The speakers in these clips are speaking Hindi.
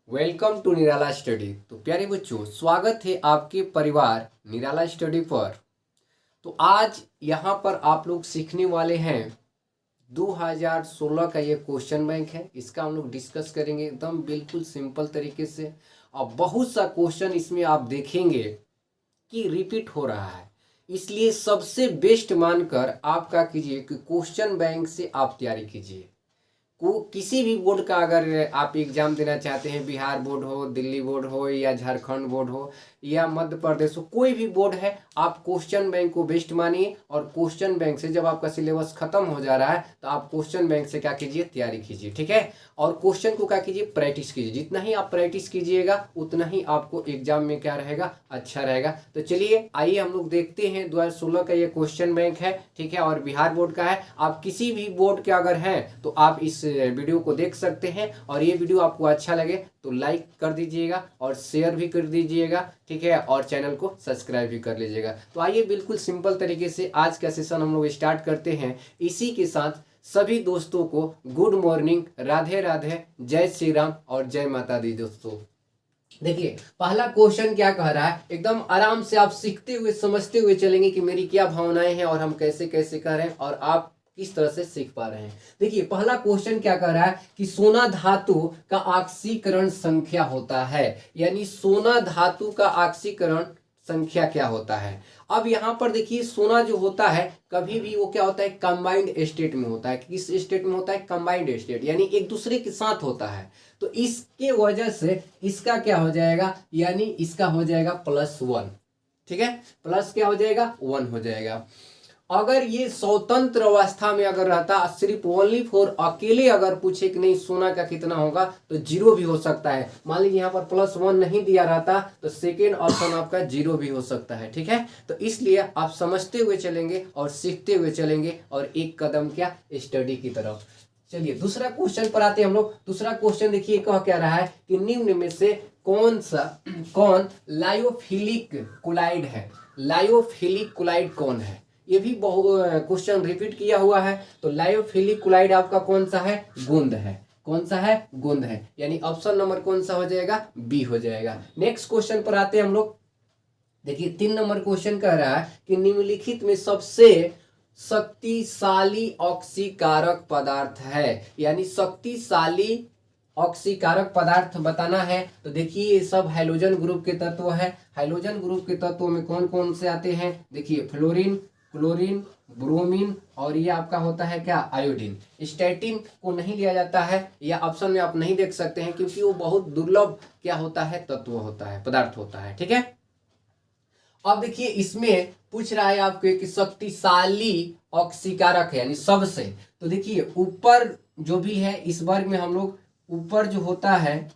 Welcome to Nirala study. तो प्यारे बच्चों, स्वागत है आपके परिवार निराला स्टडी पर। तो आज यहाँ पर आप लोग सीखने वाले हैं 2016 का ये क्वेश्चन बैंक है। इसका हम लोग डिस्कस करेंगे एकदम बिल्कुल सिंपल तरीके से। और बहुत सा क्वेश्चन इसमें आप देखेंगे कि रिपीट हो रहा है, इसलिए सबसे बेस्ट मानकर आप क्या कीजिए कि क्वेश्चन बैंक से आप तैयारी कीजिए। को किसी भी बोर्ड का अगर आप एग्जाम देना चाहते हैं, बिहार बोर्ड हो, दिल्ली बोर्ड हो, या झारखंड बोर्ड हो, या मध्य प्रदेश हो, कोई भी बोर्ड है, आप क्वेश्चन बैंक को बेस्ट मानिए। और क्वेश्चन बैंक से जब आपका सिलेबस खत्म हो जा रहा है तो आप क्वेश्चन बैंक से क्या कीजिए, तैयारी कीजिए, ठीक है। और क्वेश्चन को क्या कीजिए, प्रैक्टिस कीजिए। जितना ही आप प्रैक्टिस कीजिएगा उतना ही आपको एग्जाम में क्या रहेगा, अच्छा रहेगा। तो चलिए आइए हम लोग देखते हैं 2016 का ये क्वेश्चन बैंक है, ठीक है, और बिहार बोर्ड का है। आप किसी भी बोर्ड के अगर हैं तो आप इस वीडियो को देख सकते हैं। और ये वीडियो आपको अच्छा लगे तो लाइक कर दीजिएगा और शेयर भी कर दीजिएगा, ठीक है, और चैनल को सब्सक्राइब भी कर लीजिएगा। तो आइए बिल्कुल सिंपल तरीके से आज का सेशन हम लोग स्टार्ट करते हैं। इसी के साथ सभी दोस्तों को गुड मॉर्निंग, राधे राधे, जय श्री राम और जय माता दी। दोस्तों देखिए पहला क्वेश्चन क्या कह रहा है, एकदम आराम से आप सीखते हुए समझते हुए चलेंगे कि मेरी क्या भावनाएं हैं और हम कैसे कैसे कर रहे हैं और आप किस तरह से सीख पा रहे हैं। देखिए पहला क्वेश्चन क्या कह रहा है कि सोना धातु का ऑक्सीकरण संख्या होता है, यानी सोना धातु का ऑक्सीकरण संख्या क्या होता है। अब यहाँ पर देखिए सोना जो होता है कभी भी वो क्या होता है, कंबाइंड स्टेट में होता है। किस स्टेट में होता है, कंबाइंड स्टेट, यानी एक दूसरे के साथ होता है। तो इसके वजह से इसका क्या हो जाएगा, यानी इसका हो जाएगा +1, ठीक है, प्लस क्या हो जाएगा, 1 हो जाएगा। अगर ये स्वतंत्र अवस्था में अगर रहता, सिर्फ ओनली फॉर अकेले अगर पूछे कि नहीं सोना का कितना होगा तो 0 भी हो सकता है। मान लीजिए यहाँ पर +1 नहीं दिया रहता तो सेकेंड ऑप्शन आपका 0 भी हो सकता है, ठीक है। तो इसलिए आप समझते हुए चलेंगे और सीखते हुए चलेंगे और एक कदम क्या, स्टडी की तरफ। चलिए दूसरा क्वेश्चन पर आते हैं हम लोग। दूसरा क्वेश्चन देखिए कह क्या रहा है कि निम्न में से कौन लायोफिलिक कुलाइड है। लायोफिलिक कुलाइड कौन है, ये भी क्वेश्चन रिपीट किया हुआ है। तो लायोफिलिक कुलाइड आपका कौन सा है, गोंद है। कौन सा है, गोंद है, यानी ऑप्शन नंबर कौन सा हो जाएगा, बी हो जाएगा। नेक्स्ट क्वेश्चन पर आते हैं हम लोग। देखिए 3 नंबर क्वेश्चन कह रहा है कि निम्नलिखित में सबसे शक्तिशाली ऑक्सीकारक पदार्थ है, यानी शक्तिशाली ऑक्सीकारक पदार्थ बताना है। तो देखिए ये सब हाइड्रोजन ग्रुप के तत्व है। हाइड्रोजन ग्रुप के तत्वों में कौन कौन से आते हैं, देखिए फ्लोरीन, क्लोरीन, ब्रोमीन और ये आपका होता है क्या, आयोडीन। स्टैटिन को नहीं लिया जाता है, या ऑप्शन में आप नहीं देख सकते हैं क्योंकि वो बहुत दुर्लभ क्या होता है, तत्व होता है, पदार्थ होता है, ठीक है। अब देखिए इसमें पूछ रहा है आपके कि शक्तिशाली ऑक्सीकारक है, यानी सबसे। तो देखिए ऊपर जो भी है इस वर्ग में हम लोग ऊपर जो होता है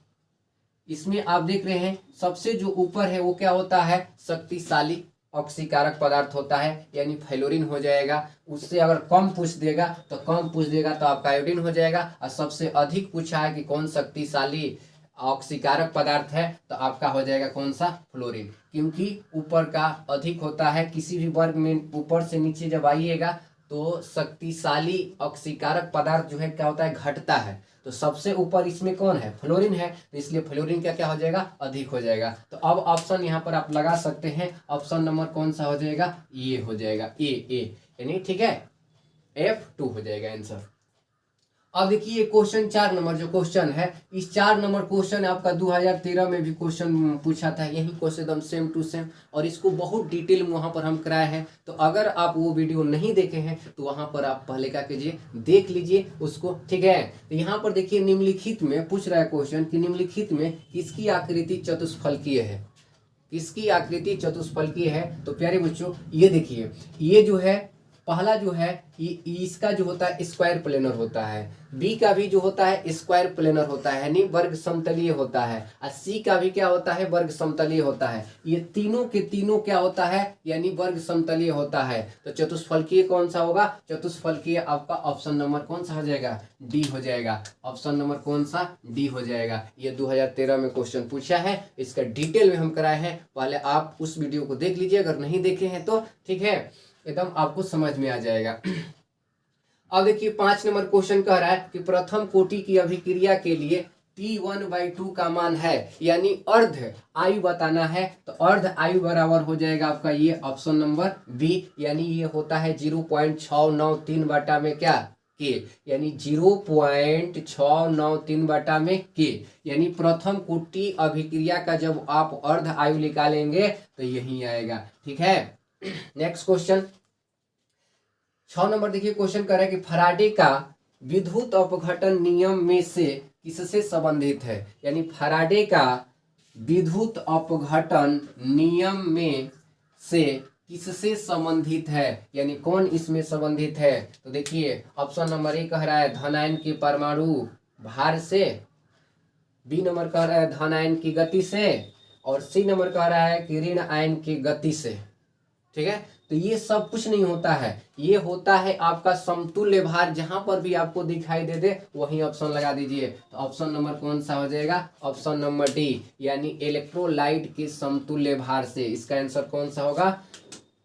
इसमें आप देख रहे हैं सबसे जो ऊपर है वो क्या होता है, शक्तिशाली ऑक्सीकारक पदार्थ होता है, यानी फ्लोरीन हो जाएगा। उससे अगर कम पूछ देगा तो आपका आयोडीन हो जाएगा। और सबसे अधिक पूछा है कि कौन शक्तिशाली ऑक्सीकारक पदार्थ है तो आपका हो जाएगा कौन सा, फ्लोरीन, क्योंकि ऊपर का अधिक होता है। किसी भी वर्ग में ऊपर से नीचे जब आइएगा तो शक्तिशाली ऑक्सीकारक पदार्थ जो है क्या होता है, घटता है। तो सबसे ऊपर इसमें कौन है, फ्लोरीन है, तो इसलिए फ्लोरीन क्या क्या हो जाएगा, अधिक हो जाएगा। तो अब ऑप्शन यहाँ पर आप लगा सकते हैं, ऑप्शन नंबर कौन सा हो जाएगा, ये हो जाएगा, ए, यानी ठीक है, F2 हो जाएगा आंसर। अब देखिए क्वेश्चन 4 नंबर जो क्वेश्चन है, इस 4 नंबर क्वेश्चन आपका 2013 में भी क्वेश्चन पूछा था, यही क्वेश्चन एकदम सेम टू सेम, और इसको बहुत डिटेल में वहां पर हम कराए हैं। तो अगर आप वो वीडियो नहीं देखे हैं तो वहां पर आप पहले क्या कीजिए, देख लीजिए उसको, ठीक है। तो यहाँ पर देखिए निम्नलिखित में पूछ रहा है क्वेश्चन कि निम्नलिखित में किसकी आकृति चतुष्फलकीय है, किसकी आकृति चतुष्फलकीय है। तो प्यारे बच्चों ये देखिए, ये जो है पहला जो है इसका जो होता है स्क्वायर प्लेनर होता है, बी का भी जो होता है स्क्वायर प्लेनर होता है, यानी वर्ग समतलीय होता है, और सी का भी क्या होता है, वर्ग समतलीय होता है। ये तीनों के तीनों क्या होता है, यानी वर्ग समतलीय होता है। तो चतुष्फलकीय कौन सा होगा, चतुष्फलकीय आपका ऑप्शन नंबर कौन सा हो जाएगा, डी हो जाएगा। ऑप्शन नंबर कौन सा, डी हो जाएगा। ये 2013 में क्वेश्चन पूछा है, इसका डिटेल में हम कराए हैं, पहले आप उस वीडियो को देख लीजिए अगर नहीं देखे हैं तो, ठीक है, एकदम आपको समझ में आ जाएगा। अब देखिए 5 नंबर क्वेश्चन कह रहा है कि प्रथम कोटि की अभिक्रिया के लिए T1/2 का मान है, यानी अर्ध आयु बताना है, तो अर्ध आयु बराबर हो जाएगा आपका ये ऑप्शन नंबर बी, यानी ये होता है 0.693 बटा में क्या के, यानी 0.693 बटा में के, यानी प्रथम कोटि अभिक्रिया का जब आप अर्ध आयु निकालेंगे तो यही आएगा। ठीक है, नेक्स्ट क्वेश्चन 6 नंबर देखिए, क्वेश्चन कर रहा है कि फैराडे का विद्युत अपघटन नियम में से किससे संबंधित है, यानी फैराडे का विद्युत अपघटन नियम में से किससे संबंधित है, यानी कौन इसमें संबंधित है। तो देखिए ऑप्शन नंबर ए कह रहा है धनायन के परमाणु भार से, बी नंबर कह रहा है धनायन की गति से, और सी नंबर कह रहा है कि ऋण आयन की गति से। ठीक है, तो ये सब कुछ नहीं होता है, ये होता है आपका समतुल्य भार, जहां पर भी आपको दिखाई दे दे वहीं ऑप्शन लगा दीजिए। तो ऑप्शन नंबर कौन सा हो जाएगा, ऑप्शन नंबर डी, यानी इलेक्ट्रोलाइट के समतुल्य भार से। इसका आंसर कौन सा होगा,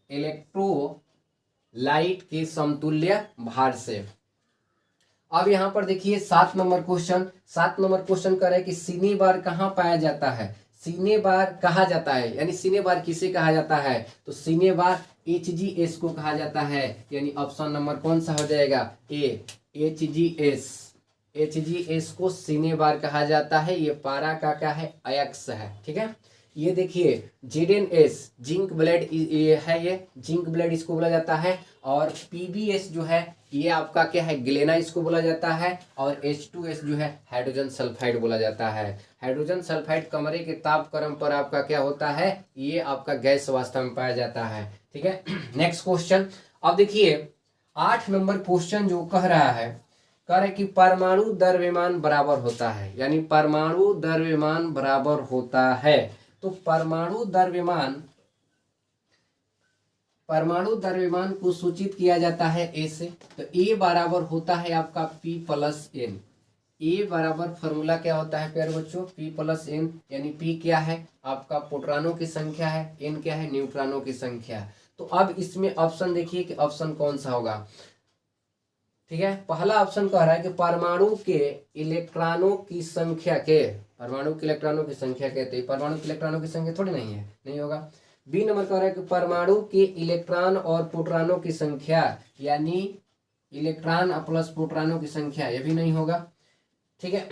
इलेक्ट्रोलाइट के समतुल्य भार से। अब यहाँ पर देखिए 7 नंबर क्वेश्चन, 7 नंबर क्वेश्चन कर रहे हैं कि सीने बार कहाँ पाया जाता है, सीने बार कहा जाता है, यानी सीने बार किसे कहा जाता है, तो सीने बार HGS को कहा जाता है, यानी ऑप्शन नंबर कौन सा हो जाएगा, ए, HGS। HGS को सीने बार कहा जाता है, ये पारा का क्या है, अयस्क है। ठीक है, ये देखिए ZnS जिंक ब्लेड, ये है, ये जिंक ब्लेड इसको बोला जाता है, और PbS जो है ये आपका क्या है, ग्लेना इसको बोला जाता है, और H2S जो है हाइड्रोजन सल्फाइड बोला जाता है। हाइड्रोजन सल्फाइड कमरे के तापक्रम पर आपका क्या होता है, ये आपका गैस अवस्था में पाया जाता है। ठीक है, नेक्स्ट क्वेश्चन। अब देखिए 8 नंबर क्वेश्चन जो कह रहा है, कह रहे कि परमाणु द्रव्यमान बराबर होता है, यानी परमाणु द्रव्यमान बराबर होता है। तो परमाणु द्रव्यमान को सूचित किया जाता है ए से, तो ए बराबर होता है आपका P+N। ए बराबर फॉर्मूला क्या होता है प्यारे बच्चों, P+N, यानी P क्या है आपका प्रोटॉनों की संख्या है, N क्या है न्यूट्रॉनों की संख्या। तो अब इसमें ऑप्शन देखिए कि ऑप्शन कौन सा होगा। ठीक है, पहला ऑप्शन कह रहा है कि परमाणु के इलेक्ट्रॉनों की संख्या के, परमाणु के इलेक्ट्रॉनों की संख्या कहते हैं, परमाणु के इलेक्ट्रॉनों की संख्या थोड़ी नहीं है, नहीं होगा। बी नंबर कह रहा है कि परमाणु के इलेक्ट्रॉन और प्रोटॉनों की संख्या, यानी इलेक्ट्रॉन प्लस प्रोटॉनों की संख्या, ये भी नहीं होगा। ठीक है,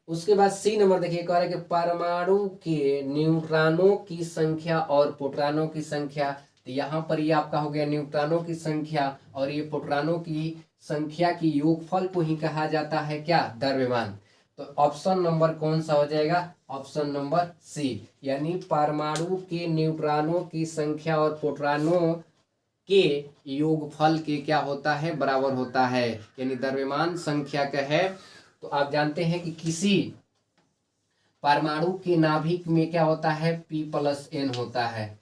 उसके बाद सी नंबर देखिए, कह रहा है कि परमाणु के न्यूट्रॉनों की संख्या और प्रोटॉनों की संख्या। तो यहाँ पर ये आपका हो गया न्यूट्रॉनों की संख्या, और ये प्रोटॉनों की संख्या की योगफल को ही कहा जाता है क्या, द्रव्यमान। तो ऑप्शन नंबर कौन सा हो जाएगा, ऑप्शन नंबर सी, यानी परमाणु के न्यूट्रॉनों की संख्या और प्रोटॉनों के योगफल के क्या होता है, बराबर होता है, यानी द्रव्यमान संख्या का है। तो आप जानते हैं कि किसी परमाणु के नाभिक में क्या होता है, P+N होता है,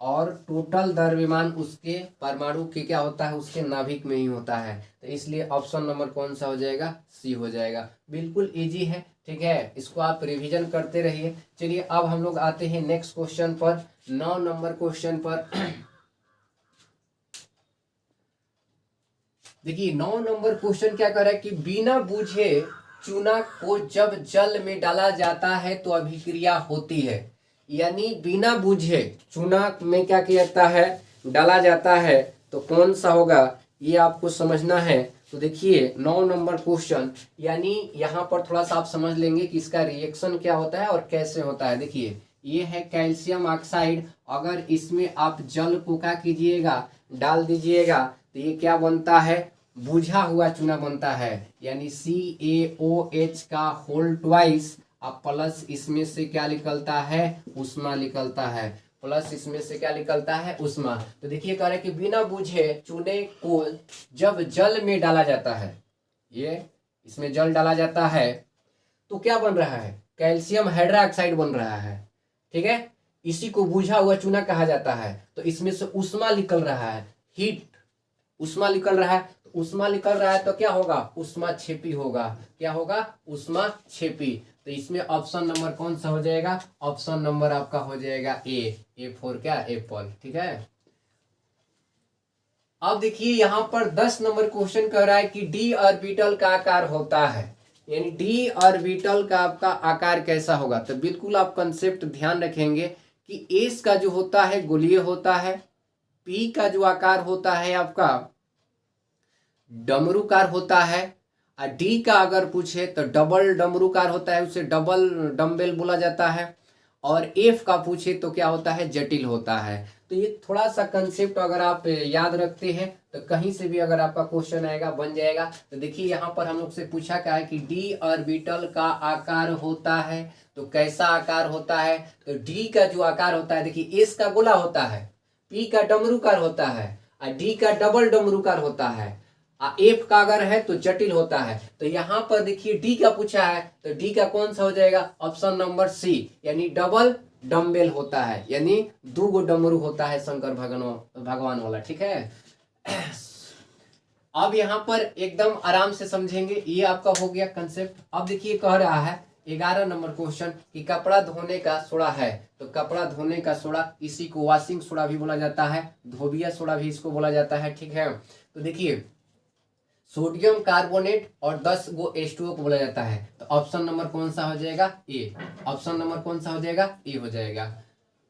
और टोटल द्रव्यमान उसके परमाणु के क्या होता है, उसके नाभिक में ही होता है। तो इसलिए ऑप्शन नंबर कौन सा हो जाएगा, सी हो जाएगा। बिल्कुल इजी है। ठीक है, इसको आप रिवीजन करते रहिए। चलिए अब हम लोग आते हैं नेक्स्ट क्वेश्चन पर, 9 नंबर क्वेश्चन पर। देखिए 9 नंबर क्वेश्चन क्या कर रहा है कि बिना बूझे चूना को जब जल में डाला जाता है तो अभिक्रिया होती है, यानी बिना बूझे चूना में क्या किया जाता है, डाला जाता है, तो कौन सा होगा ये आपको समझना है। तो देखिए 9 नंबर क्वेश्चन, यानी यहाँ पर थोड़ा सा आप समझ लेंगे कि इसका रिएक्शन क्या होता है और कैसे होता है। देखिए ये है कैल्शियम ऑक्साइड, अगर इसमें आप जल को क्या कीजिएगा, डाल दीजिएगा, तो ये क्या बनता है, बुझा हुआ चूना बनता है, यानी CaOH का होल ट्वाइस, अब प्लस इसमें से क्या निकलता है, उष्मा निकलता है, प्लस इसमें से क्या निकलता है, उष्मा। तो देखिए कह रहे कि बिना बूझे चूने को जब जल में डाला जाता है, ये इसमें जल डाला जाता है, तो क्या बन रहा है, कैल्शियम हाइड्रोक्साइड बन रहा है। ठीक है, इसी को बुझा हुआ चूना कहा जाता है। तो इसमें से उष्मा निकल रहा है, हीट, उष्मा निकल रहा है, तो उष्मा निकल रहा है तो क्या होगा, उष्मा क्षेपी होगा, क्या होगा, उष्मा क्षेपी। तो इसमें ऑप्शन नंबर कौन सा हो जाएगा, ऑप्शन नंबर आपका हो जाएगा ए फॉर क्या, एप्पल। ठीक है, अब देखिए यहां पर 10 नंबर क्वेश्चन कह रहा है कि डी ऑर्बिटल का आकार होता है, यानी डी ऑर्बिटल का आपका आकार कैसा होगा। तो बिल्कुल आप कंसेप्ट ध्यान रखेंगे कि एस का जो होता है गोलीय होता है, पी का जो आकार होता है आपका डमरूकार होता है, और डी का अगर पूछे तो डबल डमरूकार होता है, उसे डबल डम्बेल बोला जाता है, और एफ का पूछे तो क्या होता है जटिल होता है। तो ये थोड़ा सा कंसेप्ट अगर आप याद रखते हैं तो कहीं से भी अगर आपका क्वेश्चन आएगा बन जाएगा। तो देखिए यहाँ पर हम लोग से पूछा क्या है कि डी ऑर्बिटल का आकार होता है, तो कैसा आकार होता है। तो डी का जो आकार होता है, देखिए एस का गोला होता है, पी का डमरूकार होता है, और डी का डबल डमरूकार होता है, एफ का अगर है तो जटिल होता है। तो यहाँ पर देखिए डी का पूछा है, तो डी का कौन सा हो जाएगा, ऑप्शन नंबर सी, यानी डबल डम्बेल होता है, यानी दो गो डमरू होता है शंकर भगवान वाला। ठीक है, अब यहाँ पर एकदम आराम से समझेंगे, ये आपका हो गया कंसेप्ट। अब देखिए कह रहा है 11 नंबर क्वेश्चन कि कपड़ा धोने का सोडा है, तो कपड़ा धोने का सोडा, इसी को वॉशिंग सोडा भी बोला जाता है, धोबिया सोडा भी इसको बोला जाता है। ठीक है, तो देखिए सोडियम कार्बोनेट और 10 गो H2O को बोला जाता है। तो ऑप्शन नंबर कौन सा हो जाएगा, ए। ऑप्शन नंबर कौन सा हो जाएगा, ए हो जाएगा।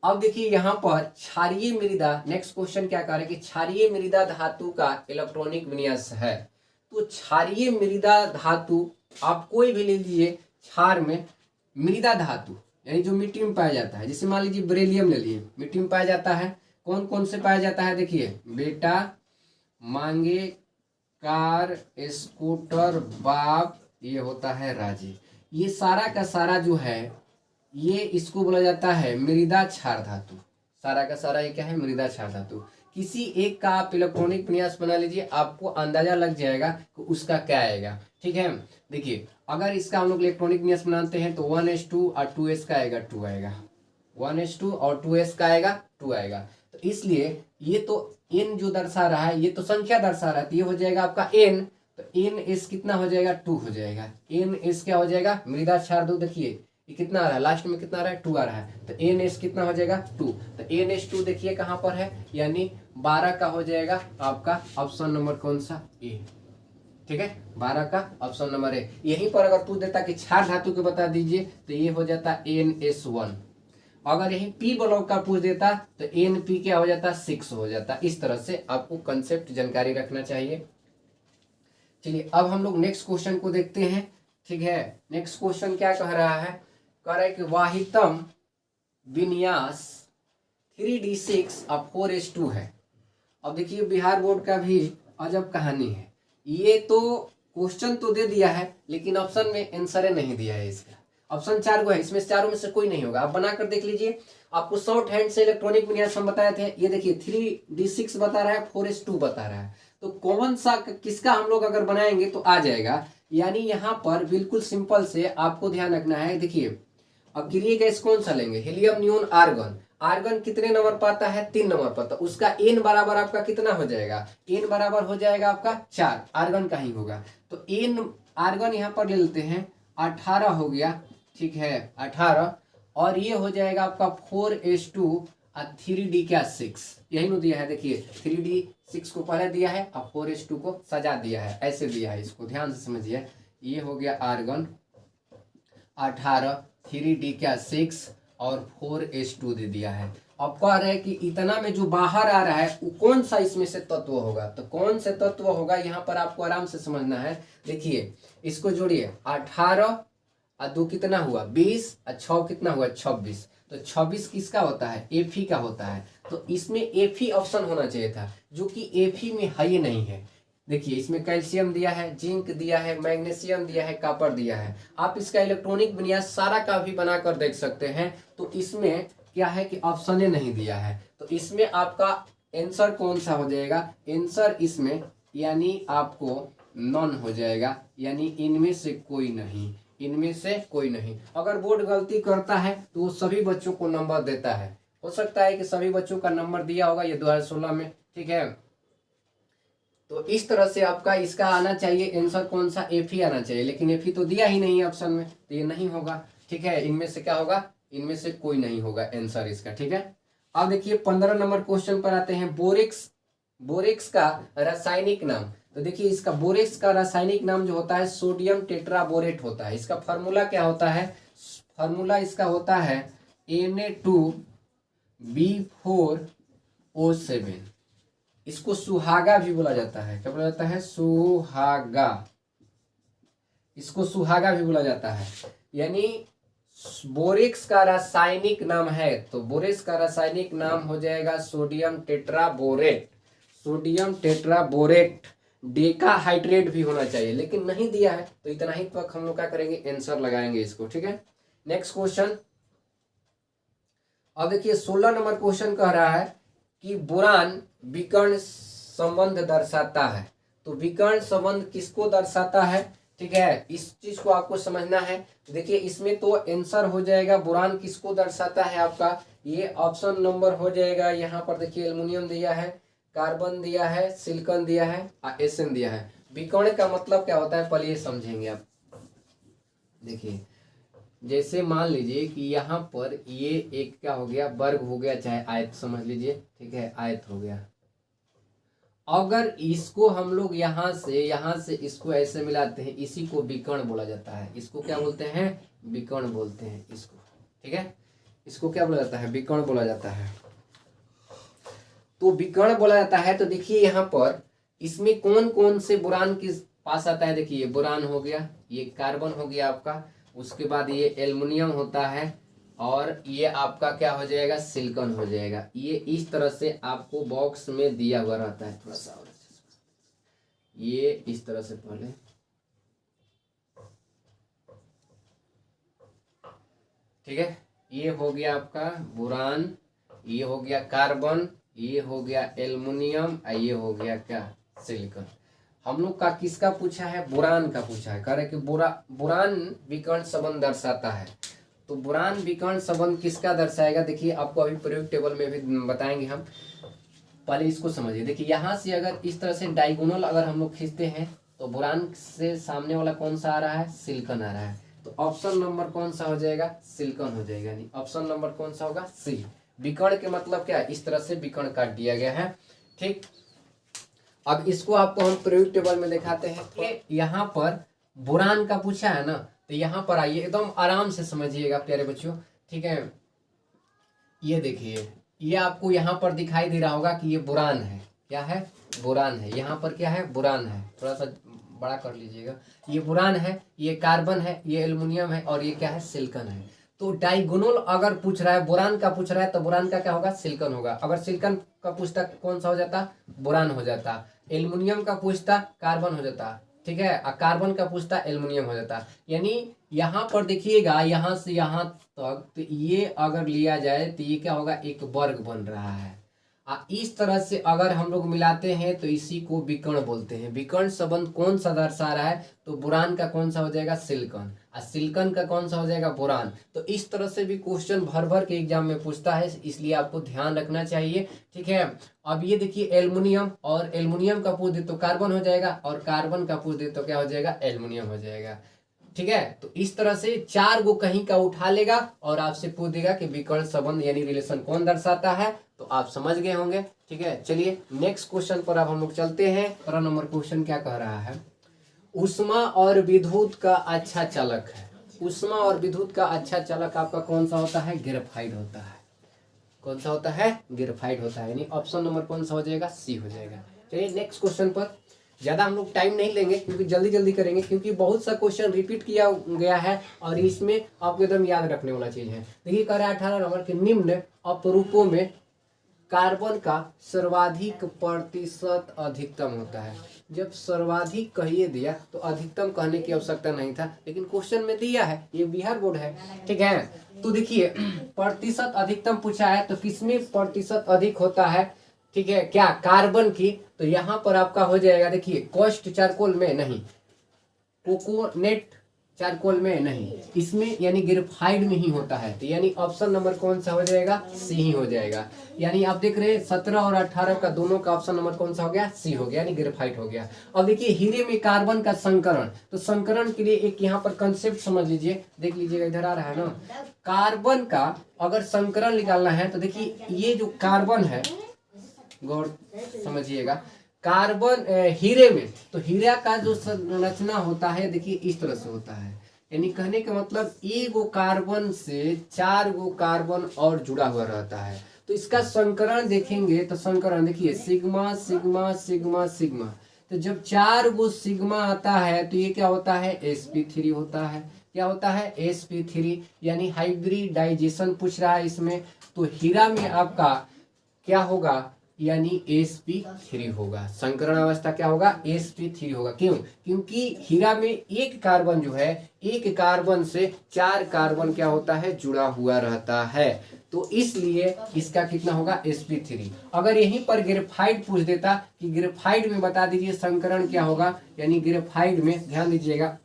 अब देखिए यहाँ पर क्षारीय मृदा, नेक्स्ट क्वेश्चन क्या कह रहे हैं कि क्षारीय मृदा धातु का इलेक्ट्रॉनिक विन्यास है। तो क्षारीय मृदा धातु आप कोई भी ले लीजिए, क्षार में मृदा धातु यानी जो मिट्टी में पाया जाता है, जैसे मान लीजिए बेरिलियम ले लिए, मिट्टी में पाया जाता है। कौन कौन से पाया जाता है, देखिए बेटा, मांगे, कार, स्कूटर, बाप, ये होता है राजी। ये सारा का सारा जो है ये इसको बोला जाता है मृदा क्षार धातु। सारा का सारा ये क्या है, मृदा क्षार धातु। किसी एक का आप इलेक्ट्रॉनिक विन्यास बना लीजिए, आपको अंदाजा लग जाएगा कि उसका क्या आएगा। ठीक है, देखिए अगर इसका हम लोग इलेक्ट्रॉनिक विन्यास बनाते हैं तो 1s2 और 2s का आएगा 2 आएगा, 1s2 और 2s का आएगा 2 आएगा। तो इसलिए ये तो n जो दर्शा रहा है ये तो संख्या दर्शा रहा है, तो ये हो जाएगा आपका n। तो NS कितना हो जाएगा, 2 हो जाएगा। NS क्या हो जाएगा, मृदा क्षार दो, देखिए ये कितना आ रहा है, लास्ट में कितना आ रहा है, 2 आ रहा है। तो NS कितना हो जाएगा, 2। तो NS2 देखिए कहाँ पर है, यानी 12 का हो जाएगा आपका ऑप्शन नंबर कौन सा, ए। ठीक है, 12 का ऑप्शन नंबर ए। यहीं पर अगर तू देता कि क्षार धातु के बता दीजिए तो ये हो जाता NS1। अगर यही P ब्लॉक का पूछ देता तो NP क्या हो जाता, 6 हो जाता। इस तरह से आपको कंसेप्ट जानकारी रखना चाहिए। चलिए अब हम लोग नेक्स्ट क्वेश्चन को देखते हैं। ठीक है, नेक्स्ट क्वेश्चन क्या कह रहा है, कह रहा है कि वाहितम विन्यास 3d6 और 4s2 है। अब देखिए बिहार बोर्ड का भी अजब कहानी है, ये तो क्वेश्चन तो दे दिया है लेकिन ऑप्शन में आंसर नहीं दिया है। इसका ऑप्शन 4 को है, इसमें चारों में से कोई नहीं होगा। आप बनाकर देख लीजिए, आपको शॉर्ट हैंड से इलेक्ट्रॉनिक विन्यास हम बताए थे। ये देखिए 3d6 बता रहा है, 4s2 बता रहा है, तो कौन सा किसका हम लोग अगर बनाएंगे तो आ जाएगा। यानी यहाँ पर बिल्कुल सिंपल से आपको ध्यान रखना है। देखिए अब गिरिए गैस कौन सा लेंगे, हीलियम, नियोन, आर्गन। आर्गन कितने नंबर पाता है, 3 नंबर पाता, उसका n बराबर आपका कितना हो जाएगा, n बराबर हो जाएगा आपका 4, आर्गन का ही होगा। तो n आर्गन यहाँ पर ले लेते हैं, 18 हो गया। ठीक है 18, और ये हो जाएगा आपका 4s2 और 3d क्या 6, यही नो दिया है। देखिए 3d6 को पहले दिया है और 4s2 को सजा दिया है, ऐसे दिया है, इसको ध्यान से समझिए। ये हो गया आर्गन 18, 3d क्या 6 और 4s2 दे दिया है। अब कह रहे हैं कि इतना में जो बाहर आ रहा है वो कौन सा इसमें से तत्व होगा। तो कौन से तत्व होगा यहाँ पर आपको आराम से समझना है। देखिए इसको जोड़िए, 18 और 2 कितना हुआ 20 और 6 कितना हुआ 26। तो 26 किसका होता है, एफी का होता है। तो इसमें एफी ऑप्शन होना चाहिए था, जो कि एफी में है ही नहीं है। देखिए इसमें कैल्शियम दिया है, जिंक दिया है, मैग्नीशियम दिया है, कॉपर दिया है। आप इसका इलेक्ट्रॉनिक विन्यास सारा का भी बनाकर देख सकते हैं। तो इसमें क्या है कि ऑप्शन नहीं दिया है, तो इसमें आपका आंसर कौन सा हो जाएगा, आंसर इसमें यानी आपको नॉन हो जाएगा, यानी इनमें से कोई नहीं, इनमें से कोई नहीं। अगर बोर्ड गलती करता है तो वो सभी बच्चों को नंबर देता है, हो सकता है कि सभी बच्चों का नंबर दिया होगा ये 2016 में। ठीक है, तो इस तरह से आपका इसका आना चाहिए आंसर कौन सा, एफी आना चाहिए, लेकिन एफी तो दिया ही नहीं है ऑप्शन में, तो ये नहीं होगा। ठीक है, इनमें से क्या होगा, इनमें से कोई नहीं होगा आंसर इसका। ठीक है, अब देखिए 15 नंबर क्वेश्चन पर आते हैं। बोरेक्स का रासायनिक नाम। तो देखिए इसका बोरेक्स का रासायनिक नाम जो होता है सोडियम टेट्राबोरेट होता है। इसका फार्मूला क्या होता है? फार्मूला इसका होता है Na2B4O7। इसको सुहागा भी बोला जाता है। क्या बोला जाता है? सुहागा। इसको सुहागा भी बोला जाता है। यानी बोरेक्स का रासायनिक नाम है, तो बोरेक्स का रासायनिक नाम हो जाएगा sodium tetraborate. Sodium tetraborate decahydrate भी होना चाहिए, लेकिन नहीं दिया है, तो इतना ही तक हम लोग क्या करेंगे, आंसर लगाएंगे इसको। ठीक है, नेक्स्ट क्वेश्चन। अब देखिए 16 नंबर क्वेश्चन कह रहा है कि बोरान विकर्ण संबंध दर्शाता है। तो विकर्ण संबंध किसको दर्शाता है? ठीक है, इस चीज को आपको समझना है। देखिए इसमें तो आंसर हो जाएगा बोरान किसको दर्शाता है आपका, ये ऑप्शन नंबर हो जाएगा। यहाँ पर देखिए एल्युमिनियम दिया है, कार्बन दिया है, सिलिकॉन दिया है, एसएन दिया है। विकर्ण का मतलब क्या होता है पहले ये समझेंगे आप। देखिए जैसे मान लीजिए कि यहाँ पर ये एक क्या हो गया, वर्ग हो गया, चाहे आयत समझ लीजिए। ठीक है, आयत हो गया। अगर इसको हम लोग यहाँ से इसको ऐसे मिलाते हैं, इसी को विकर्ण बोला जाता है। इसको क्या बोलते हैं? विकर्ण बोलते हैं इसको। ठीक है, इसको क्या बोला जाता है? विकर्ण बोला जाता है। तो विकर्ण बोला जाता है। तो देखिए यहाँ पर इसमें कौन कौन से बोरान किस पास आता है? देखिए ये बोरान हो गया, ये कार्बन हो गया आपका, उसके बाद ये एल्युमिनियम होता है, और ये आपका क्या हो जाएगा, सिलिकॉन हो जाएगा। ये इस तरह से आपको बॉक्स में दिया हुआ रहता है। थोड़ा सा और ये इस तरह से पहले, ठीक है, ये हो गया आपका बोरान, ये हो गया कार्बन, ये हो गया एल्युमिनियम, ये हो गया क्या, सिलिकॉन। हम लोग का किसका पूछा है? बोरान का पूछा है। कह रहे कि बोरान विकर्ण संबंध दर्शाता है। तो बोरान विकर्ण संबंध किसका दर्शाएगा? देखिए आपको अभी प्रयोग टेबल में भी बताएंगे हम, पहले इसको समझिए। देखिए यहाँ से अगर इस तरह से डायगोनल अगर हम लोग खींचते हैं तो बोरान से सामने वाला कौन सा आ रहा है? सिलिकॉन आ रहा है। तो ऑप्शन नंबर कौन सा हो जाएगा? सिलिकॉन हो जाएगा। यानी ऑप्शन नंबर कौन सा होगा? सी। विकर्ण के मतलब क्या है? इस तरह से विकर्ण काट दिया गया है। ठीक, अब इसको आपको हम प्रयोग टेबल में दिखाते हैं। तो यहाँ पर बोरान का पूछा है ना, तो यहाँ पर आइए, एकदम आराम से समझिएगा प्यारे बच्चों। ठीक है, ये देखिए, ये आपको यहाँ पर दिखाई दे रहा होगा कि ये बोरान है। क्या है? बोरान है। यहाँ पर क्या है? बोरान है। थोड़ा सा बड़ा कर लीजिएगा। ये बोरान है, ये कार्बन है, ये एल्युमिनियम है, और ये क्या है? सिलिकॉन है। तो डायगोनल अगर पूछ रहा है, बोरान का पूछ रहा है, तो बोरान का क्या होगा? सिलिकॉन होगा। अगर सिलिकॉन का पूछता कौन सा हो जाता? बोरान हो जाता। एल्युमिनियम का पूछता कार्बन हो जाता। ठीक है, कार्बन का पूछता एल्युमिनियम हो जाता। यानी यहाँ पर देखिएगा, यहाँ से यहाँ तक, तो ये अगर लिया जाए तो ये क्या होगा? एक वर्ग बन रहा है। इस तरह से अगर हम लोग मिलाते हैं तो इसी को विकर्ण बोलते हैं। विकर्ण संबंध कौन सा दर्शा रहा है? तो बोरान का कौन सा हो जाएगा? सिलिकॉन। और सिलिकॉन का कौन सा हो जाएगा? बोरान। तो इस तरह से भी क्वेश्चन भर भर के एग्जाम में पूछता है, इसलिए आपको ध्यान रखना चाहिए। ठीक है, अब ये देखिए एल्युमिनियम, और एल्युमिनियम का पूछ दे तो कार्बन हो जाएगा, और कार्बन का पूछ दे तो क्या हो जाएगा? एल्युमिनियम हो जाएगा। ठीक है, तो इस तरह से 4 गो कहीं का उठा लेगा और आपसे पूछ देगा कि विकर्ण संबंध यानी रिलेशन कौन दर्शाता है, तो आप समझ गए होंगे। ठीक है, चलिए नेक्स्ट क्वेश्चन पर अब हम लोग चलते हैं। 15 नंबर क्वेश्चन क्या कह रहा है? उष्मा और विद्युत का अच्छा चालक है। उष्मा और विद्युत का अच्छा चालक आपका कौन सा होता है? ग्रेफाइट होता है। कौन सा होता है? ग्रेफाइट होता है। यानी ऑप्शन नंबर कौन सा हो जाएगा? सी हो जाएगा। चलिए नेक्स्ट क्वेश्चन पर, ज़्यादा हम लोग टाइम नहीं लेंगे क्योंकि जल्दी जल्दी करेंगे, क्योंकि बहुत सा क्वेश्चन रिपीट किया गया है और इसमें आपको एकदम याद रखने वाला चीज़ है। देखिए कह रहा है 18 नंबर के निम्न अपरूपों में कार्बन का सर्वाधिक प्रतिशत अधिकतम होता है। जब सर्वाधिक कहिए दिया तो अधिकतम कहने की आवश्यकता नहीं था, लेकिन क्वेश्चन में दिया है, ये बिहार बोर्ड है। ठीक है, तो देखिए प्रतिशत अधिकतम पूछा है, तो किसमें प्रतिशत अधिक होता है? ठीक है, क्या? कार्बन की। तो यहाँ पर आपका हो जाएगा, देखिए कॉस्ट चारकोल में नहीं, कोकोनेट चारकोल में नहीं, इसमें यानी ग्रेफाइट में ही होता है। तो यानी ऑप्शन नंबर कौन सा हो जाएगा? सी ही हो जाएगा। यानी आप देख रहे हैं 17 और 18 का दोनों का ऑप्शन नंबर कौन सा हो गया? सी हो गया, यानी ग्रेफाइट हो गया। अब देखिए हीरे में कार्बन का संकरण, तो संकरण के लिए एक यहाँ पर कंसेप्ट समझ लीजिए, देख लीजिएगा, इधर आ रहा है ना। कार्बन का अगर संकरण निकालना है तो देखिए ये जो कार्बन है, गौर समझिएगा, कार्बन हीरे में, तो हीरा का जो संरचना होता है देखिए इस तरह से होता है, यानी कहने का मतलब एक गो कार्बन से 4 गो कार्बन और जुड़ा हुआ रहता है। तो इसका संकरण देखेंगे तो संकरण देखिए सिग्मा सिग्मा सिग्मा सिग्मा, तो जब 4 गो सिग्मा आता है तो ये क्या होता है sp3 होता है। क्या होता है sp3, यानी हाइब्रिडाइजेशन पूछ रहा है इसमें, तो हीरा में आपका क्या होगा यानी sp3 होगा। संकरण अवस्था क्या होगा sp3 होगा। क्यों? क्योंकि हीरा में एक कार्बन जो है, एक कार्बन से 4 कार्बन क्या होता है जुड़ा हुआ रहता है, तो इसलिए इसका कितना होगा sp3। अगर यहीं पर ग्रेफाइट पूछ देता कि ग्रेफाइट में बता दीजिए संकरण क्या होगा, यानी ग्रेफाइट में ध्यान दीजिएगा,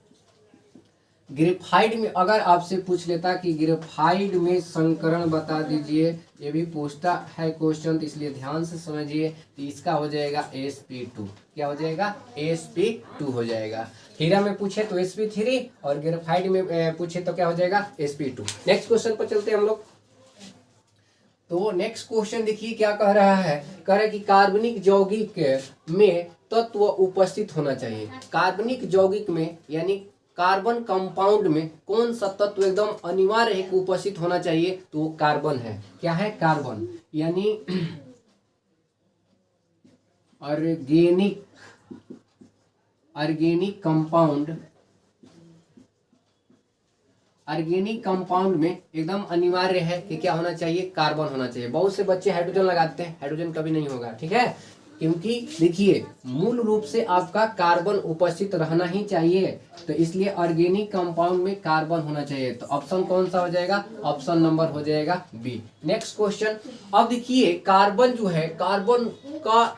ग्रेफाइट में अगर आपसे पूछ लेता कि ग्रेफाइट में संकरण बता दीजिए, ये भी पूछता है क्वेश्चन, तो इसलिए ध्यान से समझिए, तो इसका हो जाएगा sp2। क्या हो जाएगा sp2 हो जाएगा। हीरा में पूछे तो sp3 और ग्रेफाइट में पूछे तो क्या हो जाएगा sp2। नेक्स्ट क्वेश्चन पर चलते हैं हम लोग। तो नेक्स्ट क्वेश्चन देखिए क्या कह रहा है, कह रहा है कि कार्बनिक यौगिक में तत्व उपस्थित होना चाहिए। कार्बनिक यौगिक में यानी कार्बन कंपाउंड में कौन सा तत्व एकदम अनिवार्य है कि उपस्थित होना चाहिए, तो वो कार्बन है। क्या है कार्बन, यानी ऑर्गेनिक कंपाउंड में एकदम अनिवार्य है कि क्या होना चाहिए कार्बन होना चाहिए। बहुत से बच्चे हाइड्रोजन लगाते हैं, हाइड्रोजन कभी नहीं होगा, ठीक है, क्योंकि देखिए मूल रूप से आपका कार्बन उपस्थित रहना ही चाहिए, तो इसलिए ऑर्गेनिक कंपाउंड में कार्बन होना चाहिए। तो ऑप्शन कौन सा हो जाएगा, ऑप्शन नंबर हो जाएगा बी। नेक्स्ट क्वेश्चन, अब देखिए कार्बन जो है, कार्बन का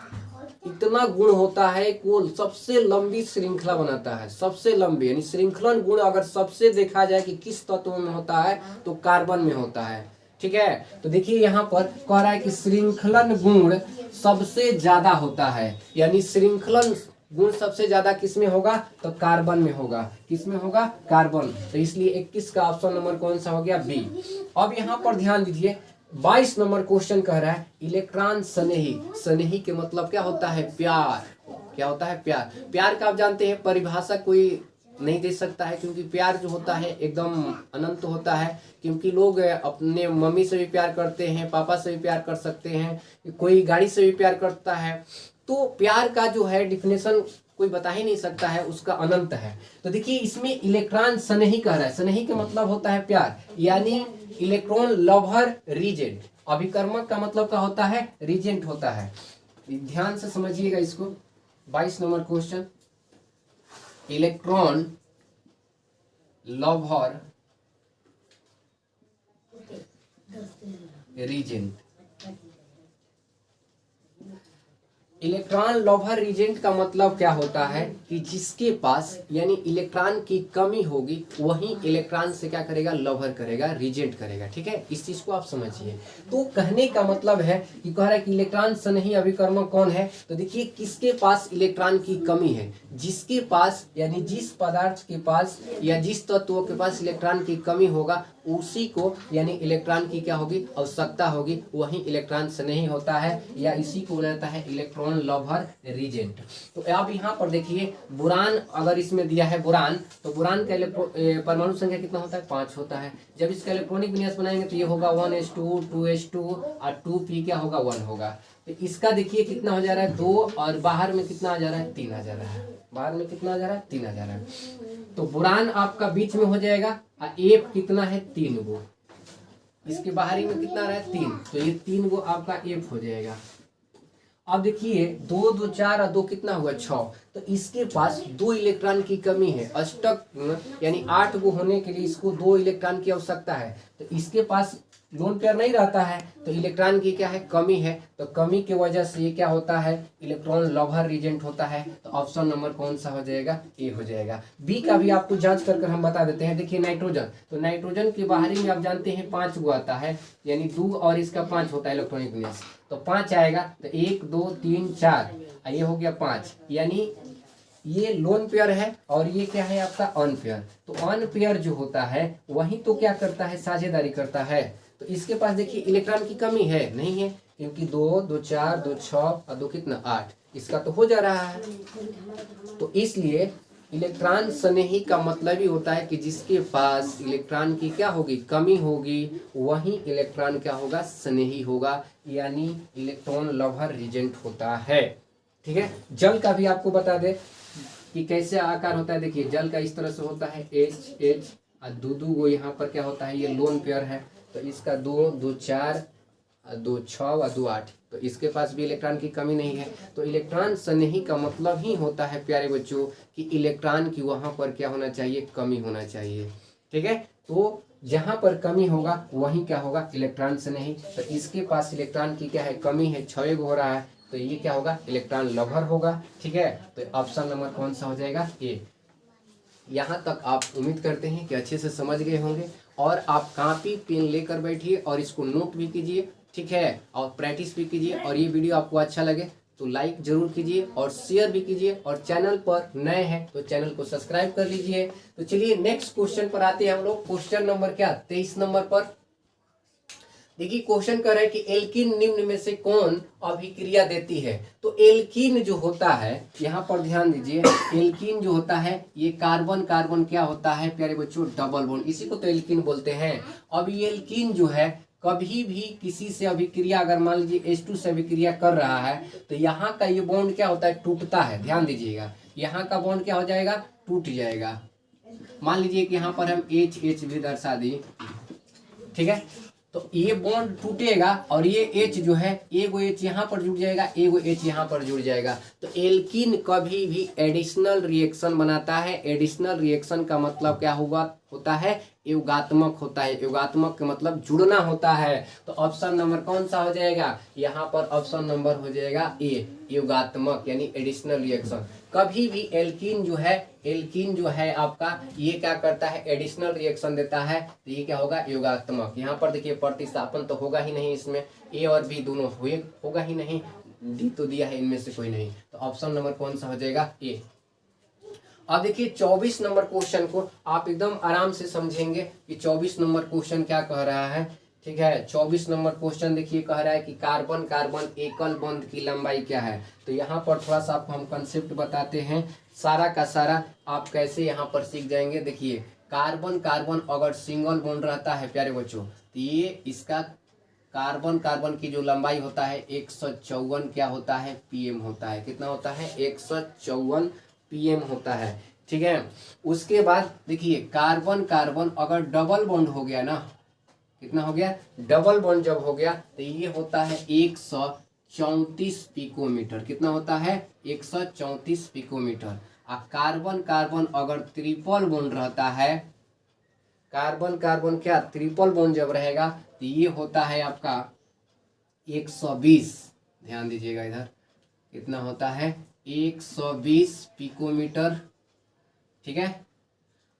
इतना गुण होता है कि वो सबसे लंबी श्रृंखला बनाता है, सबसे लंबी, यानी श्रृंखलन गुण अगर सबसे देखा जाए कि किस तत्व में होता है तो कार्बन में होता है, ठीक है। तो देखिए यहाँ पर कह रहा है कि श्रृंखलन गुण सबसे ज्यादा होता है, यानी श्रृंखलन गुण सबसे ज्यादा किसमें होगा, तो कार्बन में होगा। किसमें होगा, कार्बन। तो इसलिए 21 का ऑप्शन नंबर कौन सा हो गया, बी। अब यहाँ पर ध्यान दीजिए 22 नंबर क्वेश्चन कह रहा है इलेक्ट्रॉन स्नेही। स्नेही के मतलब क्या होता है, प्यार। क्या होता है, प्यार। प्यार का आप जानते हैं परिभाषा कोई नहीं दे सकता है, क्योंकि प्यार जो होता है एकदम अनंत होता है, क्योंकि लोग अपने मम्मी से भी प्यार करते हैं, पापा से भी प्यार कर सकते हैं, कोई गाड़ी से भी प्यार करता है। तो प्यार का जो है डिफिनेशन कोई बता ही नहीं सकता है, उसका अनंत है। तो देखिए इसमें इलेक्ट्रॉन स्नेही कह रहा है, स्नेही का मतलब होता है प्यार, यानी इलेक्ट्रॉन लवर रीजेंट। अभिकर्मक का मतलब क्या होता है, रीजेंट होता है। ध्यान से समझिएगा इसको। 22 number question, electron lover reagent. Electron lover reagent का मतलब क्या होता है कि जिसके पास यानी इलेक्ट्रॉन की कमी होगी वही इलेक्ट्रॉन से क्या करेगा, लवर करेगा, रीजेंट करेगा, ठीक है। इस चीज को आप समझिए। तो कहने का मतलब है कि कह रहा है कि इलेक्ट्रॉन से नहीं अभिकर्मक कौन है, तो देखिए किसके पास इलेक्ट्रॉन की कमी है, जिसके पास यानी जिस पदार्थ के पास या जिस तत्व के पास इलेक्ट्रॉन की कमी होगा उसी को यानी इलेक्ट्रॉन की क्या होगी, आवश्यकता होगी, वही इलेक्ट्रॉन से नहीं होता है, या इसी को बोला जाता है इलेक्ट्रॉन लवर रीजेंट। तो आप यहाँ पर देखिए बोरान अगर इसमें दिया है बोरान, तो बोरान का परमाणु संख्या कितना होता है, 5 होता है। जब इसका इलेक्ट्रॉनिक विन्यास बनाएंगे तो ये होगा 1s2 2s2 और 2p क्या होगा, 1 होगा। तो इसका देखिए कितना हो जा रहा है, 2, और बाहर में कितना आ जा रहा है, 3 आ जा रहा है। बाहर में कितना आ जा रहा है, 3 आ जा रहा है। तो बोरान आपका बीच में हो जाएगा, एफ कितना है, 3 गो। इसके बाहरी में कितना आ रहा है, 3, तो ये 3 गो आपका एफ हो जाएगा। अब देखिए 2 2 4 और 2 कितना हुआ, 6। तो इसके पास 2 इलेक्ट्रॉन की कमी है, अष्टक यानी 8 गो होने के लिए इसको 2 इलेक्ट्रॉन की आवश्यकता है। तो इसके पास लोन पेयर नहीं रहता है, तो इलेक्ट्रॉन की क्या है, कमी है। तो कमी की वजह से ये क्या होता है, इलेक्ट्रॉन लवर रीजेंट होता है। तो ऑप्शन नंबर कौन सा हो जाएगा, ए हो जाएगा। बी का भी आपको जांच कर हम बता देते हैं। देखिए नाइट्रोजन, तो नाइट्रोजन के बाहरी में आप जानते हैं 5 गो आता है, यानी 2 और इसका 5 होता है इलेक्ट्रॉनिक विन्यास, तो 5 आएगा। तो 1 2 3 4, ये हो गया 5, यानी ये लोन पेयर है और ये क्या है आपका अनपेयर। तो अनपेयर जो होता है वही तो क्या करता है, साझेदारी करता है। तो इसके पास देखिए इलेक्ट्रॉन की कमी है नहीं है, क्योंकि 2 2 4 2 6 और 2 कितना 8, इसका तो हो जा रहा है। तो इसलिए इलेक्ट्रॉन स्नेही का मतलब ही होता है कि जिसके पास इलेक्ट्रॉन की क्या होगी, कमी होगी, वही इलेक्ट्रॉन क्या होगा, स्नेही होगा, यानी इलेक्ट्रॉन लवर रिजेंट होता है। ठीक है, जल का भी आपको बता दे कि कैसे आकार होता है। देखिए जल का इस तरह से होता है एच एच, और दो वो यहाँ पर क्या होता है, ये लोन पेयर है, तो इसका 2 2 4 2 6 और 2 8, तो इसके पास भी इलेक्ट्रॉन की कमी नहीं है। तो इलेक्ट्रॉन स्नेही का मतलब ही होता है प्यारे बच्चों कि इलेक्ट्रॉन की वहाँ पर क्या होना चाहिए, कमी होना चाहिए। ठीक है, तो जहाँ पर कमी होगा वहीं क्या होगा, इलेक्ट्रॉन स्नेही। तो इसके पास इलेक्ट्रॉन की क्या है, कमी है, 6 हो रहा है, तो ये क्या होगा, इलेक्ट्रॉन लवर होगा। ठीक है, तो ऑप्शन नंबर कौन सा हो जाएगा, ए। यहाँ तक आप उम्मीद करते हैं कि अच्छे से समझ गए होंगे, और आप कॉपी पेन लेकर बैठिए और इसको नोट भी कीजिए। ठीक है, और प्रैक्टिस भी कीजिए। और ये वीडियो आपको अच्छा लगे तो लाइक जरूर कीजिए और शेयर भी कीजिए, और चैनल पर नए हैं तो चैनल को सब्सक्राइब कर लीजिए। तो चलिए नेक्स्ट क्वेश्चन पर आते हैं हम लोग। क्वेश्चन नंबर क्या, 23 नंबर पर। देखिए क्वेश्चन कर रहा है कि एल्कीन निम्न में से कौन अभिक्रिया देती है। तो एल्कीन जो होता है, यहाँ पर ध्यान दीजिए, एल्कीन जो होता है ये कार्बन कार्बन क्या होता है प्यारे बच्चों, डबल बॉन्ड, इसी को तो एल्कीन बोलते हैं। अब ये एल्कीन जो है कभी भी किसी से अभिक्रिया, अगर मान लीजिए H2 से अभिक्रिया कर रहा है, तो यहाँ का ये बॉन्ड क्या होता है, टूटता है। ध्यान दीजिएगा, यहाँ का बॉन्ड क्या हो जाएगा, टूट जाएगा। मान लीजिए कि यहाँ पर हम H भी दर्शा दी, ठीक है, तो ये बॉन्ड टूटेगा और ये H जो है, एगो H यहाँ पर जुड़ जाएगा, एगो H यहाँ पर जुड़ जाएगा। तो एल्कीन कभी भी एडिशनल रिएक्शन बनाता है। एडिशनल रिएक्शन का मतलब क्या होता है, योगात्मक होता है। योगात्मक का मतलब जुड़ना होता है। तो ऑप्शन नंबर कौन सा हो जाएगा, यहाँ पर ऑप्शन नंबर हो जाएगा ए, योगात्मक यानी एडिशनल रिएक्शन। कभी भी एल्कीन जो है आपका, ये क्या करता है, एडिशनल रिएक्शन देता है, तो ये क्या होगा, योगात्मक। यहाँ पर देखिए प्रतिस्थापन तो होगा ही नहीं, इसमें ए और बी दोनों होगा ही नहीं, डी तो दिया है, इनमें से कोई नहीं। तो ऑप्शन नंबर कौन सा हो जाएगा, ए। अब देखिए 24 नंबर क्वेश्चन को आप एकदम आराम से समझेंगे कि 24 नंबर क्वेश्चन क्या कह रहा है। ठीक है, 24 नंबर क्वेश्चन देखिए कह रहा है कि कार्बन कार्बन एकल बंध की लंबाई क्या है। तो यहाँ पर थोड़ा सा आपको हम कंसेप्ट बताते हैं, सारा का सारा आप कैसे यहाँ पर सीख जाएंगे। देखिए कार्बन कार्बन अगर सिंगल बॉन्ड रहता है प्यारे बच्चों, तो ये इसका कार्बन कार्बन की जो लंबाई होता है 154 क्या होता है, पीएम होता है। कितना होता है, 154 पीएम होता है। ठीक है, उसके बाद देखिए कार्बन कार्बन अगर डबल बॉन्ड हो गया ना, कितना हो गया, डबल बॉन्ड जब हो गया तो ये होता है 134 पिकोमीटर। कितना होता है, 134 पिकोमीटर। और कार्बन कार्बन अगर ट्रिपल बॉन्ड रहता है, कार्बन कार्बन क्या ट्रिपल बॉन्ड जब रहेगा तो ये होता है आपका 120। ध्यान दीजिएगा इधर, कितना होता है, 120 पिकोमीटर। ठीक है,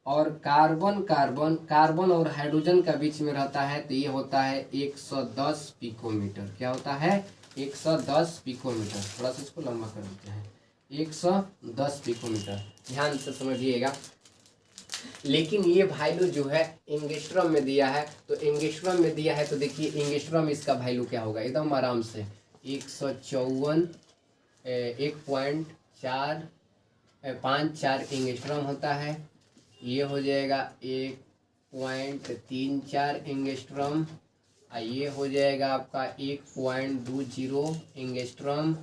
और कार्बन कार्बन कार्बन और हाइड्रोजन का बीच में रहता है तो ये होता है 110 पिकोमीटर। क्या होता है, 110 पिकोमीटर। थोड़ा सा इसको लंबा कर देते हैं, 110 पिकोमीटर। ध्यान से समझिएगा। लेकिन ये वैल्यू जो है एंगस्ट्रॉम में दिया है, तो एंगस्ट्रॉम में दिया है तो देखिए एंगस्ट्रॉम इसका वैल्यू क्या होगा, एकदम आराम से 154 1.54 एंगस्ट्रॉम होता है। ये हो जाएगा 1.34 एंगस्ट्रॉम, ये हो जाएगा आपका 1.20 एंगस्ट्रॉम,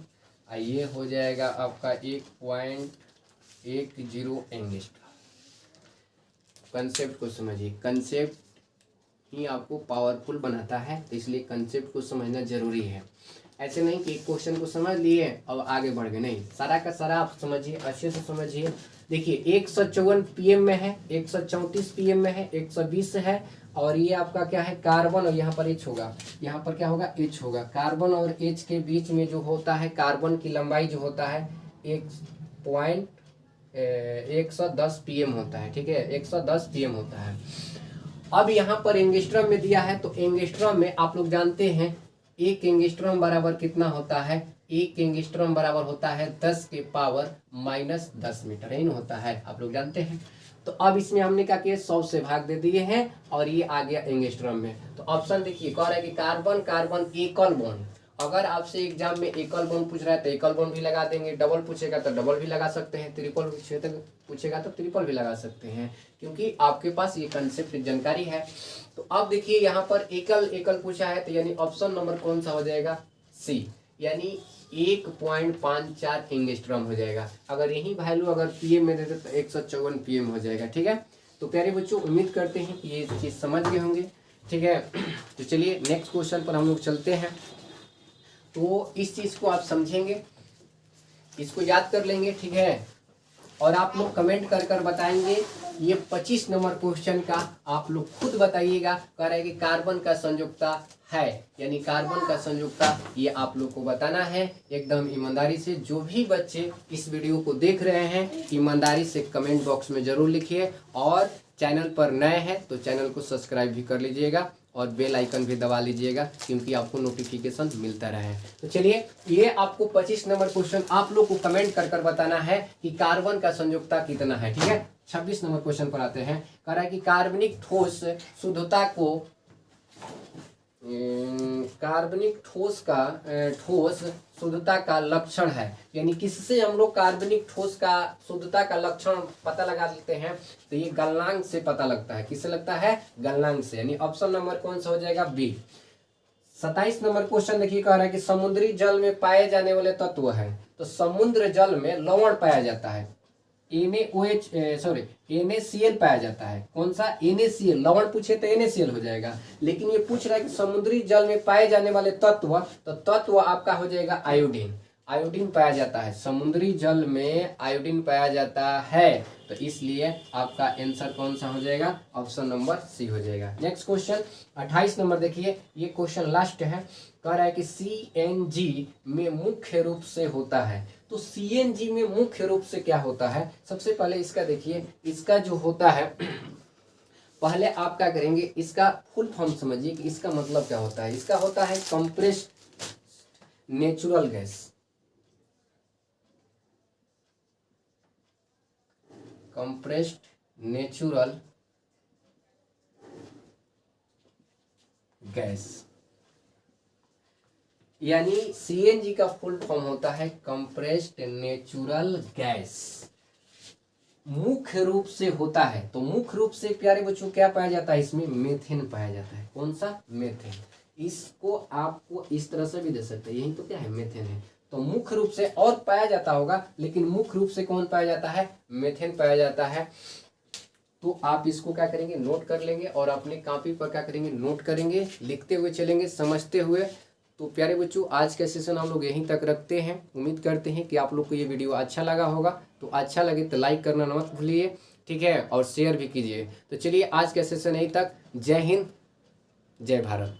ये हो जाएगा आपका 1.10 एंगस्ट्रॉम। कंसेप्ट को समझिए, कंसेप्ट ही आपको पावरफुल बनाता है, तो इसलिए कंसेप्ट को समझना जरूरी है। ऐसे नहीं कि क्वेश्चन को समझ लिए और आगे बढ़ गए, नहीं, सारा का सारा आप समझिए, अच्छे से समझिए। देखिए 154 पीएम में है, 134 पीएम में है, 120 है, और ये आपका क्या है, कार्बन, और यहाँ पर एच होगा, यहाँ पर क्या होगा, एच होगा। कार्बन और एच के बीच में जो होता है, कार्बन की लंबाई जो होता है 110 पीएम होता है। ठीक है, 110 पीएम होता है। अब यहाँ पर एंगस्ट्रॉम में दिया है, तो एंगस्ट्रॉम में आप लोग जानते हैं एक एंगस्ट्रॉम बराबर कितना होता है, एक एंगस्ट्रॉम बराबर होता है 10 के पावर -10 मीटर, यही होता है, आप लोग जानते हैं। तो अब इसमें हमने क्या किया, 100 से भाग दे दिए हैं और ये आ गया एंगस्ट्रॉम में। तो ऑप्शन देखिए कह रहा है कि कार्बन कार्बन एकल बॉन्ड अगर आपसे एग्जाम में एकल बॉन्ड पूछ रहा है तो एकल बॉन्ड भी लगा देंगे, डबल पूछेगा तो डबल भी लगा सकते हैं, ट्रिपल पूछेगा तो ट्रिपल भी लगा सकते हैं, क्योंकि आपके पास ये कंसेप्ट जानकारी है। तो अब देखिए यहाँ पर एकल एकल पूछा है, तो यानी ऑप्शन नंबर कौन सा हो जाएगा, सी, यानी 1.54 एंगस्ट्रॉम हो जाएगा। अगर यही वैल्यू अगर पीएम में देते तो 154 पीएम हो जाएगा। ठीक है, तो प्यारे बच्चों उम्मीद करते हैं कि ये चीज़ समझ गए होंगे। ठीक है, तो चलिए नेक्स्ट क्वेश्चन पर हम लोग चलते हैं। तो इस चीज़ को आप समझेंगे, इसको याद कर लेंगे। ठीक है, और आप लोग कमेंट कर कर बताएंगे। ये 25 नंबर क्वेश्चन का आप लोग खुद बताइएगा। कह रहा है कि कार्बन का संयुक्ता है, यानी कार्बन का संयुक्ता, ये आप लोग को बताना है एकदम ईमानदारी से। जो भी बच्चे इस वीडियो को देख रहे हैं ईमानदारी से कमेंट बॉक्स में जरूर लिखिए, और चैनल पर नए हैं तो चैनल को सब्सक्राइब भी कर लीजिएगा और बेल आइकन भी दबा लीजिएगा, क्योंकि आपको नोटिफिकेशन मिलता रहे। तो चलिए, ये आपको 25 नंबर क्वेश्चन आप लोग को कमेंट कर कर बताना है कि कार्बन का संयुक्ता कितना है। ठीक है, 26 नंबर क्वेश्चन पर आते हैं। कह रहा है कि कार्बनिक ठोस शुद्धता को कार्बनिक ठोस शुद्धता का लक्षण है, यानी किससे हम लोग कार्बनिक ठोस का शुद्धता का लक्षण पता लगा लेते हैं, तो ये गलनांक से पता लगता है। किससे लगता है, गलनांक से, यानी ऑप्शन नंबर कौन सा हो जाएगा, बी। 27 नंबर क्वेश्चन देखिए, कह रहा है कि समुद्री जल में पाए जाने वाले तत्व है, तो समुद्र जल में लवण पाया जाता है, NaCl पाया जाता है। कौन सा, NaCl। लवण पूछे तो NaCl हो जाएगा, लेकिन ये पूछ रहा है कि समुद्री जल में पाए जाने वाले तत्व, तो तत्व आपका हो जाएगा आयोडीन। आयोडीन पाया जाता है, समुद्री जल में आयोडीन पाया जाता है, तो इसलिए आपका आंसर कौन सा हो जाएगा, ऑप्शन नंबर सी हो जाएगा। नेक्स्ट क्वेश्चन 28 नंबर देखिए, ये क्वेश्चन लास्ट है। कह रहा है कि CNG में मुख्य रूप से होता है, तो CNG में मुख्य रूप से क्या होता है, सबसे पहले इसका देखिए, इसका जो होता है, पहले आप क्या करेंगे, इसका फुल फॉर्म समझिए कि इसका मतलब क्या होता है। इसका होता है compressed natural gas, compressed natural gas, यानी CNG का फुल फॉर्म होता है कंप्रेस्ड नेचुरल गैस। मुख्य रूप से होता है, तो मुख्य रूप से प्यारे बच्चों क्या पाया जाता है, इसमें मेथेन पाया जाता है। कौन सा, मेथेन। इसको आपको इस तरह से भी दे सकते हैं, यही तो क्या है, मेथेन है। तो मुख्य रूप से और पाया जाता होगा, लेकिन मुख्य रूप से कौन पाया जाता है, मेथेन पाया जाता है। तो आप इसको क्या करेंगे, नोट कर लेंगे, और अपने कॉपी पर क्या करेंगे, नोट करेंगे, लिखते हुए चलेंगे, समझते हुए। तो प्यारे बच्चों आज का सेशन हम लोग यहीं तक रखते हैं। उम्मीद करते हैं कि आप लोग को ये वीडियो अच्छा लगा होगा। तो अच्छा लगे तो लाइक करना मत भूलिए, ठीक है, और शेयर भी कीजिए। तो चलिए आज का सेशन यहीं तक। जय हिंद, जय भारत।